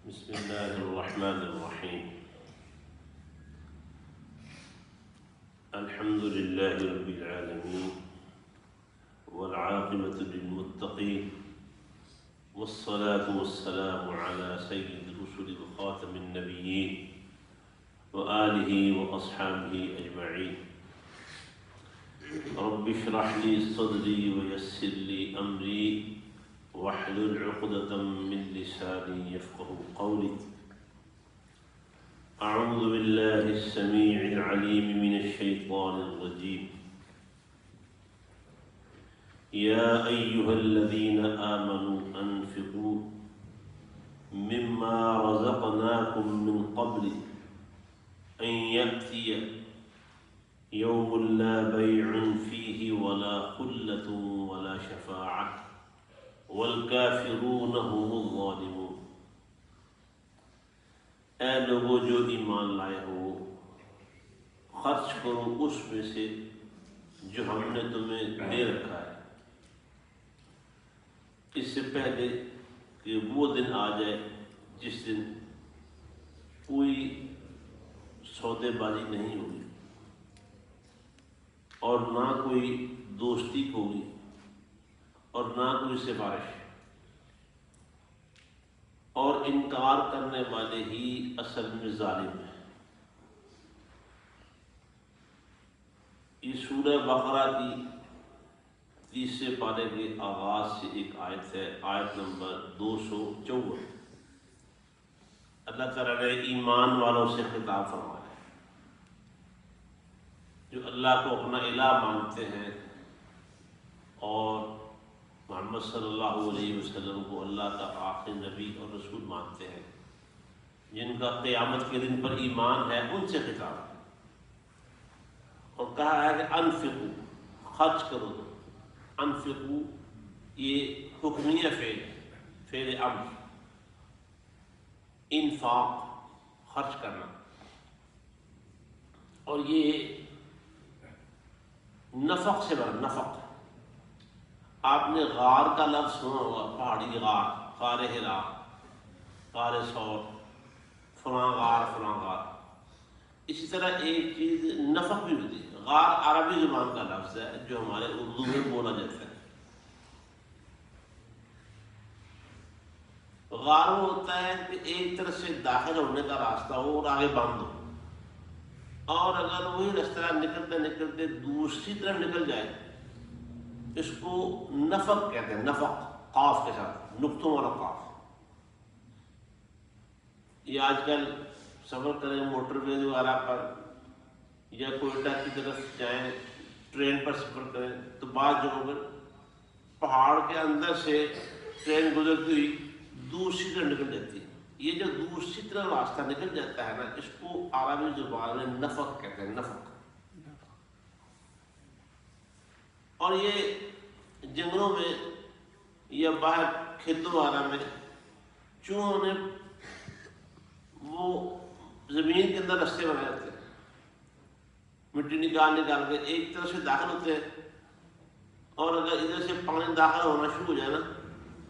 بسم الله الرحمن الرحيم. الحمد لله رب العالمين والعاقبة للمتقين والصلاة والسلام على سيد الرسل وخاتم النبيين وآله وأصحابه أجمعين. رب اشرح لي صدري ويسر لي أمري واحلل عقدة من لساني يفقه قولي. أعوذ بالله السميع العليم من الشيطان الرجيم. يا أيها الذين آمنوا أنفقوا مما رزقناكم من قبل أن يأتي يوم لا بيع فيه ولا خلة ولا شفاعة والکافرون هم الظالمون. اے لوگو جو ایمان لائے ہو، خرچ کرو اس میں سے جو ہم نے تمہیں دے رکھا ہے، اس سے پہلے کہ وہ دن آ جائے جس دن کوئی سودے بازی نہیں ہوگی اور نہ کوئی دوستی ہوگی اور نہ کوئی سفارش، اور انکار کرنے والے ہی اصل میں ظالم ہیں۔ یہ سورہ بقرہ کی تیسرے پارے کے آغاز سے ایک آیت ہے، آیت نمبر 254۔ اللہ تعالیٰ نے ایمان والوں سے خطاب فرمایا ہے جو اللہ کو اپنا الہ مانتے ہیں اور محمد صلی اللہ علیہ وسلم کو اللہ کا آخری نبی اور رسول مانتے ہیں، جن کا قیامت کے دن پر ایمان ہے، ان سے خطاب ہے۔ اور کہا ہے کہ انفقوا، خرچ کرو۔ انفقوا یہ حکمیہ فعل امر، انفاق خرچ کرنا، اور یہ نفق سے بنا، نفق۔ آپ نے غار کا لفظ سنا ہوگا، پہاڑی غار، غار ہرا، غار ثور، فلاں غار فلاں غار۔ اسی طرح ایک چیز نفق بھی ہوتی ہے۔ غار عربی زبان کا لفظ ہے جو ہمارے اردو میں بولا جاتا ہے۔ غار وہ ہوتا ہے کہ ایک طرف سے داخل ہونے کا راستہ ہو اور آگے بند ہو، اور اگر وہی راستہ نکلتے نکلتے دوسری طرف نکل جائے، اس کو نفق کہتے ہیں۔ نفق قاف کے ساتھ، نقطوں والا قاف۔ یہ آج کل سفر کریں موٹر وے وغیرہ پر یا کوئٹہ کی طرف جائیں، ٹرین پر سفر کریں تو بعض جگہوں پر پہاڑ کے اندر سے ٹرین گزرتی ہوئی دوسری طرف نکل جاتی ہے۔ یہ جو دوسری طرف راستہ نکل جاتا ہے نا، اس کو عربی زبان میں نفق کہتے ہیں، نفق۔ اور یہ جنگلوں میں یا باہر کھیتوں وغیرہ میں چوہوں نے وہ زمین کے اندر رستے بنائے ہوتے ہیں، مٹی نکال کے ایک طرف سے داخل ہوتے ہیں، اور اگر ادھر سے پانی داخل ہونا شروع ہو جائے نا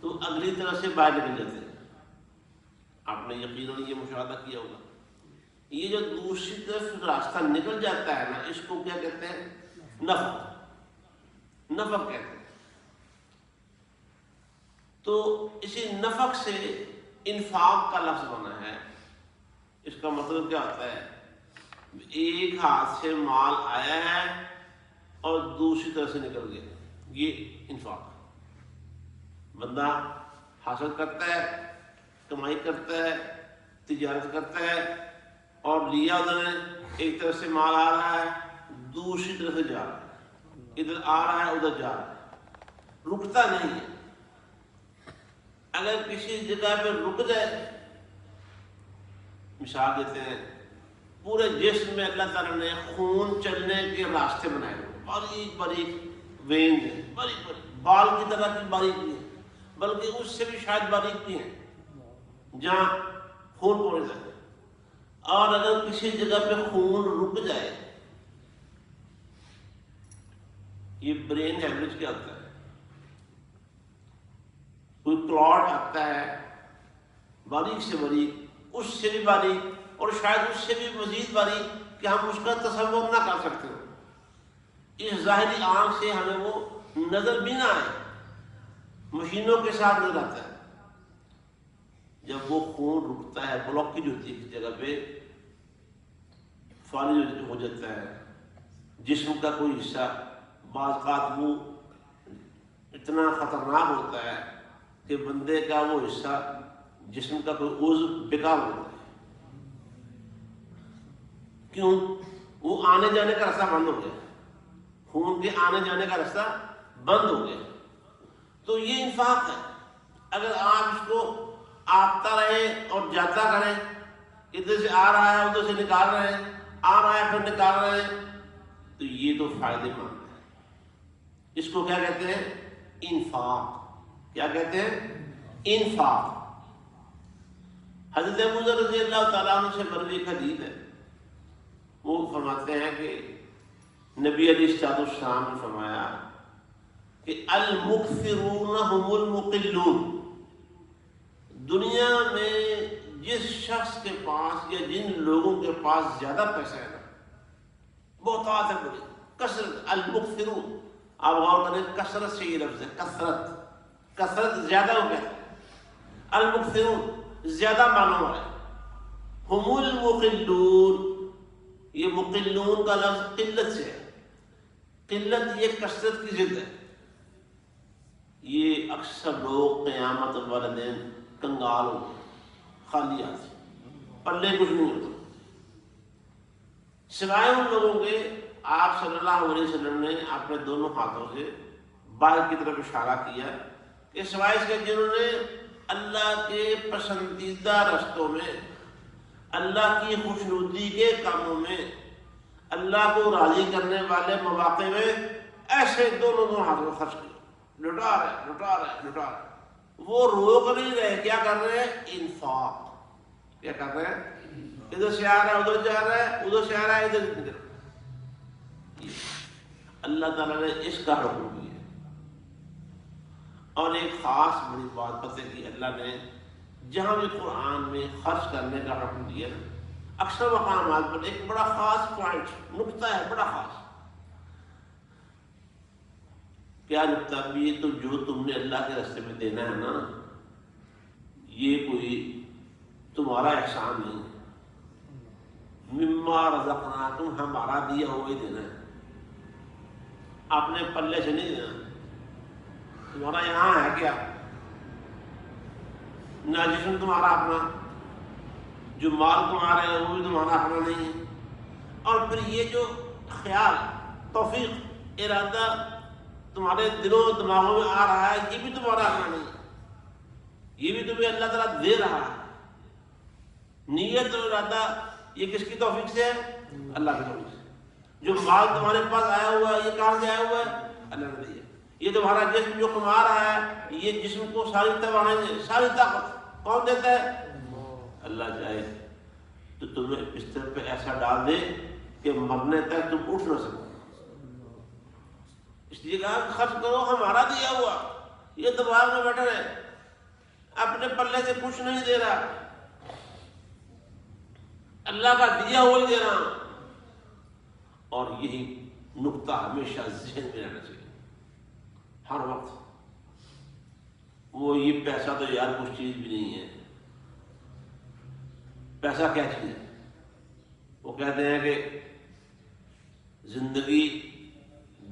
تو اگلی طرف سے باہر نکل جاتے ہیں۔ آپ نے یقیناً یہ مشاہدہ کیا ہوگا۔ یہ جو دوسری طرف راستہ نکل جاتا ہے نا، اس کو کیا کہتے ہیں؟ نفق، نفق کہتے ہیں۔ تو اسی نفق سے انفاق کا لفظ بنا ہے۔ اس کا مطلب کیا ہوتا ہے؟ ایک ہاتھ سے مال آیا ہے اور دوسری طرف سے نکل گیا، یہ انفاق۔ بندہ حاصل کرتا ہے، کمائی کرتا ہے، تجارت کرتا ہے، اور لیا ادھر نے، ایک طرف سے مال آ رہا ہے، دوسری طرف سے جا رہا ہے، ادھر آ رہا ہے ادھر جا رہا ہے، رکتا نہیں ہے۔ اگر کسی جگہ پہ رک جائے، مثال دیتے ہیں، پورے جسم میں اللہ تعالیٰ نے خون چلنے کے راستے بنائے ہوئے، باریک باریک وینز ہیں، باریک باریک بال کی طرح کی باریک بھی ہیں، بلکہ اس سے بھی شاید باریک بھی ہیں جہاں خون پہنچ جائے۔ اور اگر کسی جگہ پہ خون رک جائے، یہ برین ہیمریج کیا ہوتا ہے؟ کوئی کلاٹ آتا ہے باریک سے باریک، اس سے بھی باریک، اور شاید اس سے بھی مزید باریک کہ ہم اس کا تصور نہ کر سکتے ہوں، اس ظاہری آنکھ سے ہمیں وہ نظر بھی نہ آئے، مشینوں کے ساتھ نظر آتا ہے۔ جب وہ خون رکتا ہے، بلاکیج ہوتی ہے کسی جگہ پہ، فالج ہو جاتا ہے جسم کا کوئی حصہ، بعض اوقات وہ اتنا خطرناک ہوتا ہے کہ بندے کا وہ حصہ، جسم کا کوئی عضو بیکار ہوتا ہے۔ کیوں؟ وہ آنے جانے کا راستہ بند ہو گیا، خون کے آنے جانے کا راستہ بند ہو گیا۔ تو یہ انفاق ہے۔ اگر آپ اس کو آتا رہے اور جاتا کریں، ادھر سے آ رہا ہے ادھر سے نکال رہے ہیں، آ رہا ہے پھر نکال رہے ہیں، تو یہ تو فائدے مند ہے۔ اس کو کیا کہتے ہیں؟ انفاق۔ کیا کہتے ہیں؟ انفاق۔ حضرت ابو ذر رضی اللہ تعالیٰ عنہ سے مروی ایک حدیث ہے، وہ فرماتے ہیں کہ نبی علیہ الصلوۃ والسلام نے فرمایا کہ المکثرون هم المقلون، دنیا میں جس شخص کے پاس یا جن لوگوں کے پاس زیادہ پیسہ ہے نا، بہتات ہے بڑی کثرت، المکثرون، آپ غور کریں کثرت سے یہ لفظ ہے، کثرت زیادہ ہو گیا، المکثرون زیادہ مالوں والے، ہم المقلون، یہ مقلون کا لفظ قلت سے ہے، قلت یہ کثرت کی ضد ہے۔ یہ اکثر لوگ قیامت والے دن کنگال ہو گئے، خالی ہاتھ، پلے کچھ نہیں ہوتا، سوائے ان لوگوں کے آپ صلی اللہ علیہ وسلم نے اپنے دونوں ہاتھوں سے باہر کی طرف اشارہ کیا کہ سوائے اس کے جنہوں نے اللہ کے پسندیدہ رستوں میں، اللہ کی خوشنودی کے کاموں میں، اللہ کو راضی کرنے والے مواقع میں ایسے دونوں ہاتھوں خرچ کیا، لٹا رہے، وہ روک نہیں رہے، کیا کر رہے ہیں؟ انفاق۔ کیا کر رہے ہیں؟ ادھر سے آ رہا ہے ادھر جا رہا ہے، ادھر سے آ رہا ہے ادھر۔ اللہ تعالیٰ نے اس کا حکم دیا، اور ایک خاص بڑی بات پتہ کی، اللہ نے جہاں بھی قرآن میں خرچ کرنے کا حکم دیا، اکثر مقامات پر ایک بڑا خاص پوائنٹ، نقطہ ہے بڑا خاص۔ کیا نقطہ؟ بھی یہ تو جو تم نے اللہ کے راستے میں دینا ہے نا، یہ کوئی تمہارا احسان نہیں ہے، مما رزقناکم، ہمارا دیا ہوا ہی دینا ہے، اپنے پلے سے نہیں دینا۔ تمہارا یہاں ہے کیا؟ نہ جسم تمہارا اپنا، جو مال تمہارے ہیں وہ بھی تمہارا اپنا نہیں ہے، اور پھر یہ جو خیال، توفیق، ارادہ تمہارے دلوں و دماغوں میں آ رہا ہے، یہ بھی تمہارا اپنا نہیں ہے، یہ بھی تمہیں اللہ تعالیٰ دے رہا ہے۔ نیت اور ارادہ یہ کس کی توفیق سے ہے؟ اللہ کی توفیق سے۔ جو مال تمہارے پاس آیا ہوا ہے، یہ کہاں سے آیا ہوا ہے؟ اللہ نے دیا۔ یہ تمہارا جسم جو کما رہا ہے، یہ جسم کو ساری توانائی، ساری طاقت کون دیتا ہے؟ اللہ چاہے تو تمہیں بستر پہ ایسا ڈال دے کہ مرنے تک تم اٹھ نہ سکو۔ اس لیے کہا کہ خرچ کرو ہمارا دیا ہوا، یہ دماغ میں بیٹھا ہے، اپنے پلے سے کچھ نہیں دے رہا، اللہ کا دیا ہوا ہی دے رہا ہوں۔ اور یہی نقطہ ہمیشہ ذہن میں رہنا چاہیے ہر وقت۔ وہ یہ پیسہ تو یار کچھ چیز بھی نہیں ہے، پیسہ کیا چیز ہے؟ وہ کہتے ہیں کہ زندگی،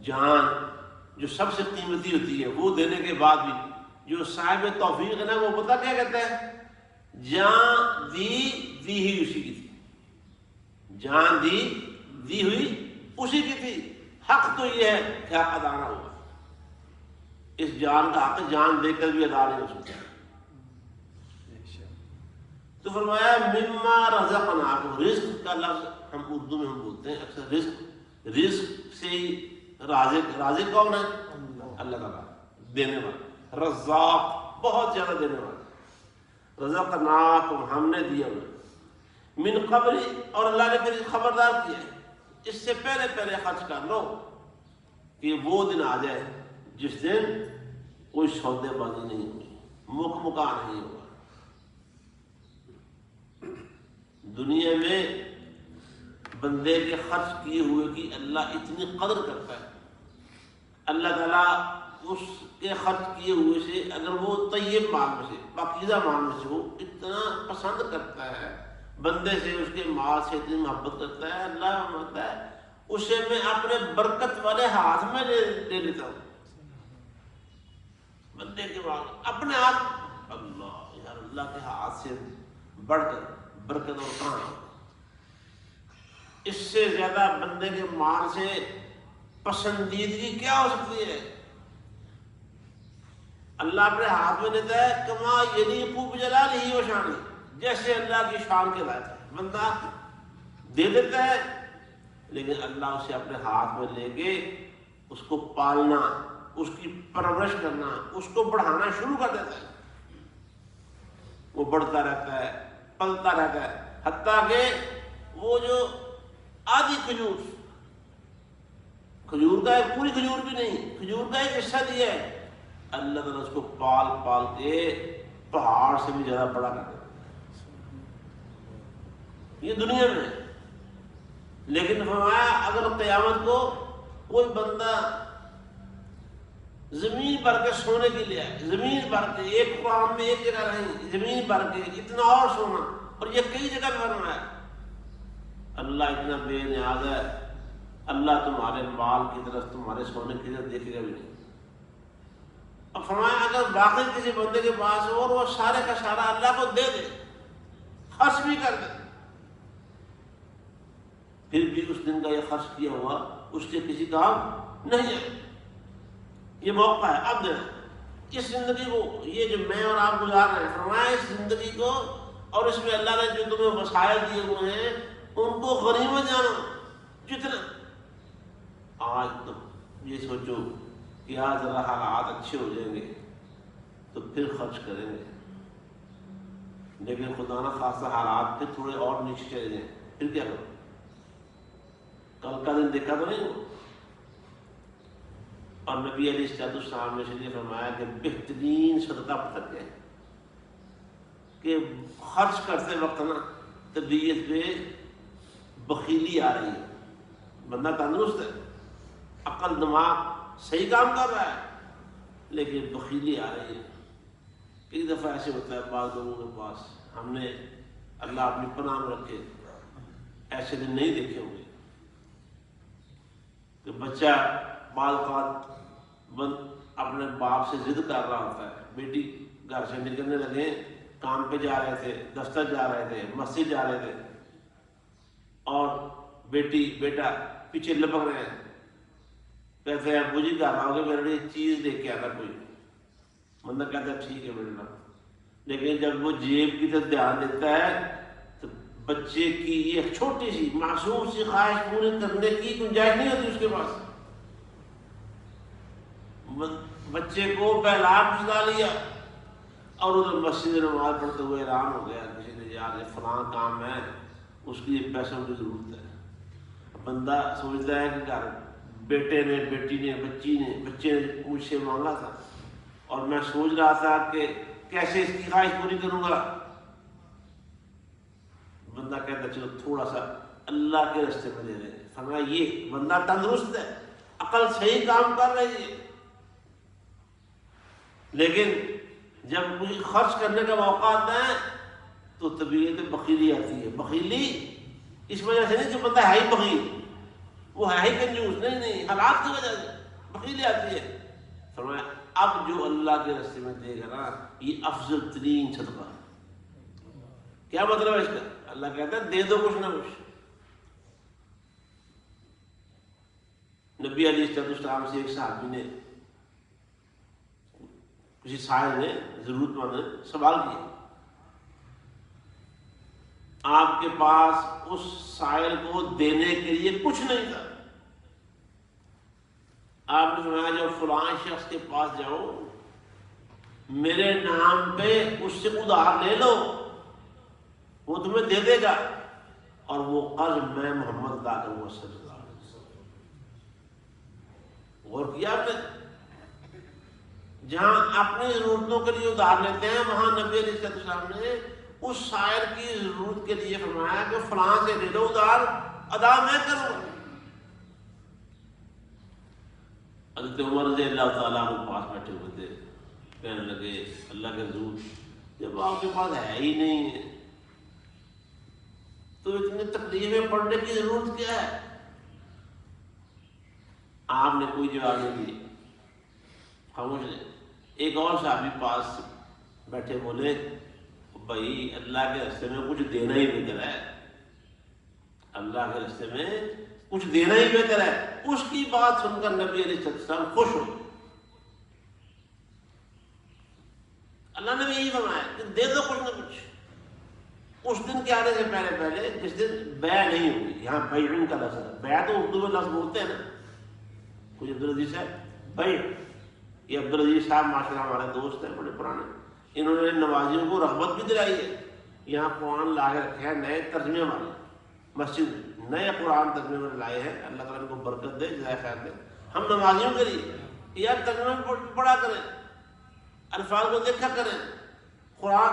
جان جو سب سے قیمتی ہوتی ہے، وہ دینے کے بعد بھی جو صاحب توفیق ہے نا، وہ پتہ کیا کہتا ہے؟ جان دی ہوئی اسی کی تھی، جان دی ہوئی اسی کی تھی۔ حق تو یہ ہے کہ حق ادا نہ ہوگا، اس جان کا حق جان دے کر بھی ادا نہیں ہو سکتا۔ تو فرمایا مما رزقناکم، رزق کا لفظ ہم اردو میں ہم بولتے ہیں اکثر رزق سے ہی رازق کون ہے؟ اللہ تعالیٰ، دینے والا، رزاق، بہت زیادہ دینے والا۔ رزقناکم، ہم نے دیا انہیں، من قبل، اور اللہ نے پھر خبردار کیا ہے اس سے پہلے خرچ کر لو کہ وہ دن آ جائے جس دن کوئی سودے بازی نہیں ہوگی، مکہ نہیں ہوگا، دنیا میں بندے کے خرچ کیے ہوئے کی اللہ اتنی قدر کرتا ہے، اللہ تعالیٰ اس کے خرچ کیے ہوئے سے اگر وہ طیب مال میں سے، پاکیزہ مال میں سے، وہ اتنا پسند کرتا ہے بندے سے، اس کے مال سے اتنی محبت کرتا ہے، اللہ فرماتا ہے اسے میں اپنے برکت والے ہاتھ میں لے لیتا ہوں، بندے کے مال اپنے ہاتھ، اللہ یار اللہ کے ہاتھ سے بڑھ کر برکت اور کہاں، اس سے زیادہ بندے کے مال سے پسندیدگی کیا ہو سکتی ہے؟ اللہ اپنے ہاتھ میں لیتا ہے کما یلیق بجلالہ و شانہ، جیسے اللہ کی شان کے لائق ہے، بندہ دے دیتا ہے، لیکن اللہ اسے اپنے ہاتھ میں لے کے اس کو پالنا، اس کی پرورش کرنا، اس کو بڑھانا شروع کر دیتا ہے، وہ بڑھتا رہتا ہے، پلتا رہتا ہے، حتیٰ کہ وہ جو آدھی کھجور کا ایک پوری کھجور بھی نہیں، کھجور کا ایک حصہ دیا ہے، اللہ تعالیٰ اس کو پال پال کے پہاڑ سے بھی زیادہ بڑا کر دیتا ہے، یہ دنیا میں ہے۔ لیکن فرمایا اگر قیامت کو کوئی بندہ زمین بھر کے سونے کے لیے آئے، زمین بھر کے، ایک قرآن میں ایک جگہ نہیں، زمین بھر کے اتنا اور سونا، اور یہ کئی جگہ پہ فرمایا اللہ اتنا بے نیاز ہے، اللہ تمہارے مال کی طرف، تمہارے سونے کی طرف دیکھے گا بھی نہیں۔ اب فرمایا اگر باقی کسی بندے کے پاس ہو اور وہ سارے کا سارا اللہ کو دے دے، خرچ بھی کر دے، پھر بھی اس دن کا یہ خرچ کیا ہوا اس کے کسی کام نہیں ہے، یہ موقع ہے اب دینا اس زندگی کو، یہ جو میں اور آپ گزار رہے ہیں، فرمایا اس زندگی کو اور اس میں اللہ نے جو تمہیں وسائل دیے ہوئے ہیں ان کو غنیمت جانو، جتنا آج تم یہ سوچو کہ آج ذرا حالات اچھے ہو جائیں گے تو پھر خرچ کریں گے، لیکن خدا نہ خاصہ حالات پھر تھوڑے اور نیچے چلے جائیں پھر کیا کرو؟ کل کا دن دیکھا تو نہیں ہو؟ اور نبی علیہ السلام نے یہ فرمایا کہ بہترین صدقہ پتہ کیا ہے کہ خرچ کرتے وقت نا طبیعت پہ بخیلی آ رہی ہے، بندہ تندرست ہے، عقل دماغ صحیح کام کر رہا ہے، لیکن بخیلی آ رہی ہے۔ کئی دفعہ ایسے ہوتا ہے بعض لوگوں کے پاس، ہم نے اللہ اپنی پناہ میں رکھے، ایسے دن نہیں دیکھے ہوں گے کہ بچہ بعض اوقات اپنے باپ سے ضد کر رہا ہوتا ہے، بیٹی گھر سے نکلنے لگے، کام پہ جا رہے تھے، دفتر جا رہے تھے، مسجد جا رہے تھے، اور بیٹا پیچھے لپک رہے ہیں، کہتے ہیں ابو جی گھر آؤ گے میرے لیے چیز لے کے آنا کوئی، بندہ کہتا ہے ٹھیک ہے بیٹا، لیکن جب وہ جیب کی طرف دھیان دیتا ہے تو بچے کی یہ چھوٹی سی معصوم سی خواہش پوری کرنے کی گنجائش نہیں ہوتی اس کے پاس، بچے کو بہلا پھسلا لیا اور ادھر مسجد نماز پڑھتے ہوئے حیران ہو گیا، کسی نے یار فلاں کام ہے، اس کی پیسوں کی ضرورت ہے، بندہ سوچتا ہے کہ گھر بیٹے نے، بیٹی نے، بچے نے مجھ سے مانگا تھا اور میں سوچ رہا تھا کہ کیسے اس کی خواہش پوری کروں گا، بندہ کہتا چلو تھوڑا سا اللہ کے راستے میں دے دیں، فرمایا یہ بندہ تندرست ہے، عقل صحیح کام کر رہی ہے، لیکن جب مجھے خرچ کرنے کا موقع آتا ہے تو طبیعت بخیلی آتی ہے۔ بخیلی اس وجہ سے نہیں کہ بندہ ہے ہی بخیل، وہ ہے ہی کنجوس، نہیں، حالات کی وجہ سے بخیلی آتی ہے۔ فرمایا اب جو اللہ کے راستے میں دے گا نا یہ افضل ترین صدقہ ہے۔ کیا مطلب ہے اس کا؟ اللہ کہتا ہے دے دو کچھ نہ کچھ۔ نبی علیہ السلام سے ایک صحابی نے، کسی سائل نے، ضرورت مند نے سوال کیا، آپ کے پاس اس سائل کو دینے کے لیے کچھ نہیں تھا، آپ نے فرمایا جو فلاں شخص کے پاس جاؤ میرے نام پہ اس سے ادھار لے لو، وہ تمہیں دے دے گا، اور وہ قرض میں محمد ادا کروں گا صلی اللہ علیہ وسلم۔ غور کیا آپ نے؟ جہاں اپنی ضرورتوں کے لیے ادھار لیتے ہیں وہاں نبی علیہ السلام نے اس سائل کی ضرورت کے لیے فرمایا کہ فلاں سے لے لو ادھار، ادا میں کروں گا۔ حضرت عمر رضی اللہ تعالیٰ عنہ پاس بیٹھے ہوئے تھے، کہنے لگے اللہ کے حضور جب آپ کے پاس ہے ہی نہیں ہے تو اتنی تکلیفیں پڑھنے کی ضرورت کیا ہے؟ آپ نے کوئی جواب نہیں دی، خاموش رہے۔ ایک اور صحابی پاس بیٹھے بولے بھائی اللہ کے راستے میں کچھ دینا ہی بہتر ہے، اللہ کے راستے میں کچھ دینا ہی بہتر ہے۔ اس کی بات سن کر نبی علیہ السلام خوش ہو، اللہ نے بھی یہی فرمایا کہ دے دو کچھ نہ کچھ۔ اس دن کے آنے سے پہلے جس دن بیع نہیں ہوئی، یہاں بیعن کا لفظ ہے، بیع تو اردو میں لفظ بولتے ہیں نا، کوئی عبدالعزیز صاحب بیع، یہ عبدالعزیز صاحب ماشاءاللہ ہمارے دوست ہیں بڑے پرانے، انہوں نے نمازیوں کو رغبت بھی دلائی ہے۔ یہاں قرآن لا کے رکھے ہیں نئے ترجمے والے، مسجد نئے قرآن ترجمے والے لائے ہیں، اللہ تعالیٰ ان کو برکت دے، جزائے خیر دے۔ ہم نمازیوں کے لیے یار ترجمے پڑھا کریں، الفاظ کو دیکھا کریں۔ قرآن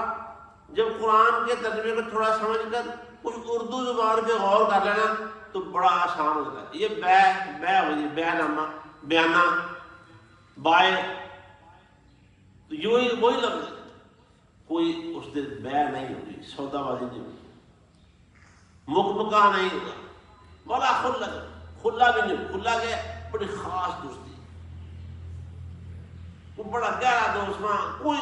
جب قرآن کے ترجمے کو تھوڑا سمجھ کر اس اردو زبان پہ غور کر لینا تو بڑا آسان ہوتا ہے۔ یہ بیع ہوئی، بیع نامہ، بیانہ، بائع، تو وہی لفظ ہے۔ کوئی اس دن بیع نہیں ہوگی، سودا بازی نہیں ہوگی، مکمکہ نہیں ہوگا، بڑا کھلا بھی نہیں، کھلا گیا بڑی خاص دوستی، وہ بڑا گہرا دوست وہاں کوئی۔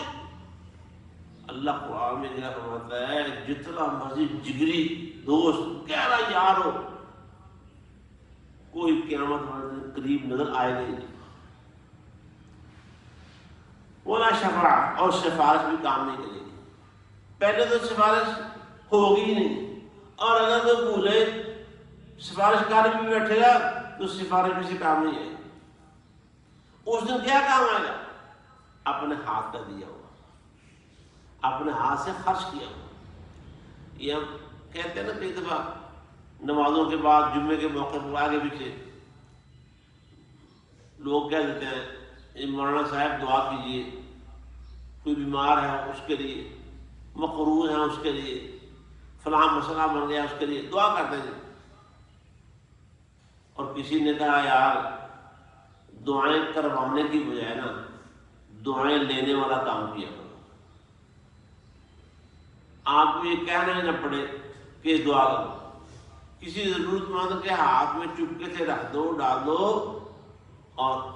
اللہ قرآن میں کیا فرماتا ہے جتنا مرضی جگری دوست گہرا یار ہو، کوئی قیامت والے قریب نظر آئے گا ہی نہیں۔ ولا شفاعت، اور سفارش بھی کام نہیں کرے گی۔ پہلے تو سفارش ہوگی ہی نہیں، اور اگر کوئی بھولے سفارش کار بھی بیٹھے گا تو سفارش بھی سے کام نہیں آئے گا۔ اس دن کیا کام آئے گا؟ اپنے ہاتھ کا دیا ہوا، اپنے ہاتھ سے خرچ کیا ہوا۔ یہ ہم کہتے ہیں نا کئی دفعہ نمازوں کے بعد جمعے کے موقع پر آگے پیچھے لوگ کہہ دیتے ہیں مولانا صاحب دعا کیجیے، کوئی بیمار ہے اس کے لیے، مقروض ہے اس کے لیے، فلاں مسئلہ بن گیا اس کے لیے دعا کرتے ہیں۔ اور کسی نے کہا یار دعائیں کروانے کی بجائے نا دعائیں لینے والا کام کیا کرو، آپ کو یہ کہنا ہی نہ پڑے کہ دعا کرو، کسی ضرورت مند کے ہاتھ میں چپکے سے رکھ دو، ڈال دو، اور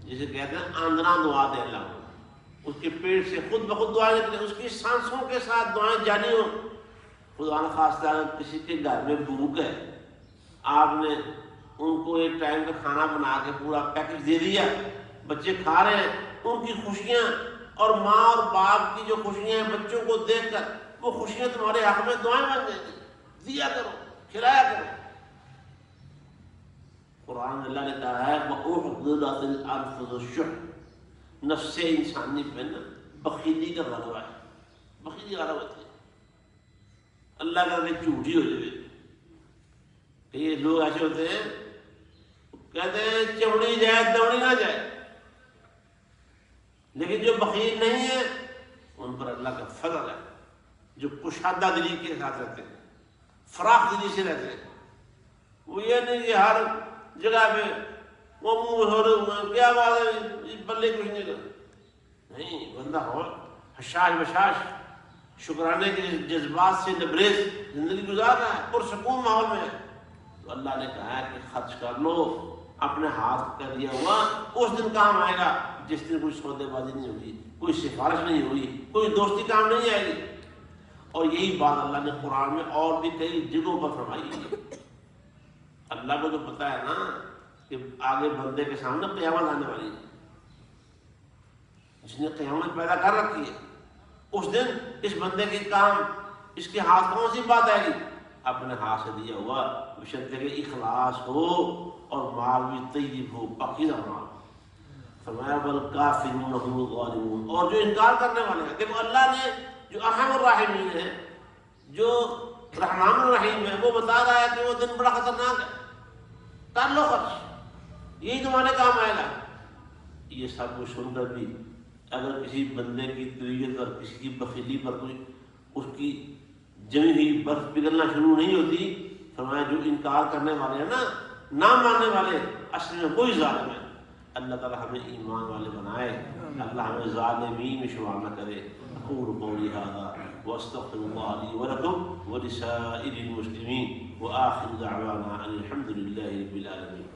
جسے کہتے ہیں آندنا دعا دے اللہ کو، اس کے پیٹ سے خود بخود دعائیں نکلے، اس کی سانسوں کے ساتھ دعائیں جاری ہوں۔ خدا نخواستہ اگر کسی کے گھر میں بھوک ہے، آپ نے ان کو ایک ٹائم کا کھانا بنا کے پورا پیکج دے دیا، بچے کھا رہے ہیں، ان کی خوشیاں اور ماں اور باپ کی جو خوشیاں ہیں بچوں کو دیکھ کر وہ خوشیاں تمہارے حق میں دعائیں بن جائیں گی۔ دیا کرو، کھلایا کرو۔ قرآن اللہ نے کہا ہے وَأُحْضِرَتِ الْأَنفُسُ الشُّحَّ، نفس انسانی پہ نا بخیلی کا غلبہ ہے، بخیلی غلبہ ہے۔ اللہ کا جھوٹی ہو جائے کہ یہ لوگ ایسے ہوتے ہیں کہتے ہیں چمڑی جائے دوڑی نہ جائے، لیکن جو بخیل نہیں ہے ان پر اللہ کا فضل ہے، جو کشادہ دلی کے ساتھ رہتے ہیں، فراخ دلی سے رہتے ہیں۔ وہ یہ نہیں کہ ہر جگہ پہ وہ منہ ہو رہے کیا بات ہے بلے کچھ نہیں کرتا، نہیں، بندہ ہو حشاش بشاش شکرانے کے جذبات سے لبریز زندگی گزار رہا ہے، پرسکون ماحول میں ہے، تو اللہ نے کہا ہے کہ خرچ کر لو اپنے ہاتھ کا دیا ہوا، اس دن کام آئے گا جس دن کوئی سودے بازی نہیں ہوگی، کوئی سفارش نہیں ہوگی، کوئی دوستی کام نہیں آئے گی۔ اور یہی بات اللہ نے قرآن میں اور بھی کئی جگہوں پر فرمائی ہے۔ اللہ کو تو پتا ہے نا کہ آگے بندے کے سامنے قیامت آنے والی ہے، جس نے قیامت پیدا کر رکھی ہے، اس دن اس بندے کے کام، اس کے ہاتھ کون سی بات آئے گی؟ اپنے ہاتھ سے دیا ہوا، بشرطے کہ اخلاص ہو اور مال بھی طیب ہو، پاکیزہ مال۔ فرمایا والکافرون هم الظالمون، اور جو انکار کرنے والے ہیں۔ دیکھو اللہ نے جو ارحم الراحمین ہے، جو رحمان الرحیم ہے، وہ بتا رہا ہے کہ وہ دن بڑا خطرناک ہے، کر لو خرچ، یہی تمہارے کام آئے گا۔ یہ سب کچھ سن کر بھی اگر کسی بندے کی طبیعت اور کسی کی بخیلی پر کوئی اس کی جمی ہوئی برف پگھلنا شروع نہیں ہوتی. فرمایا جو انکار کرنے والے ہیں نا، نہ ماننے والے، اصل میں کوئی ظالم ہے. اللہ تعالیٰ ہمیں ایمان والے بنائے، اللہ ہمیں ظالمین میں شمار نہ کرے. اقول قولی ھذا واستغفر اللہ لی ولکم ولسائر المسلمین وآخر دعوانا ان الحمد للہ رب العالمین.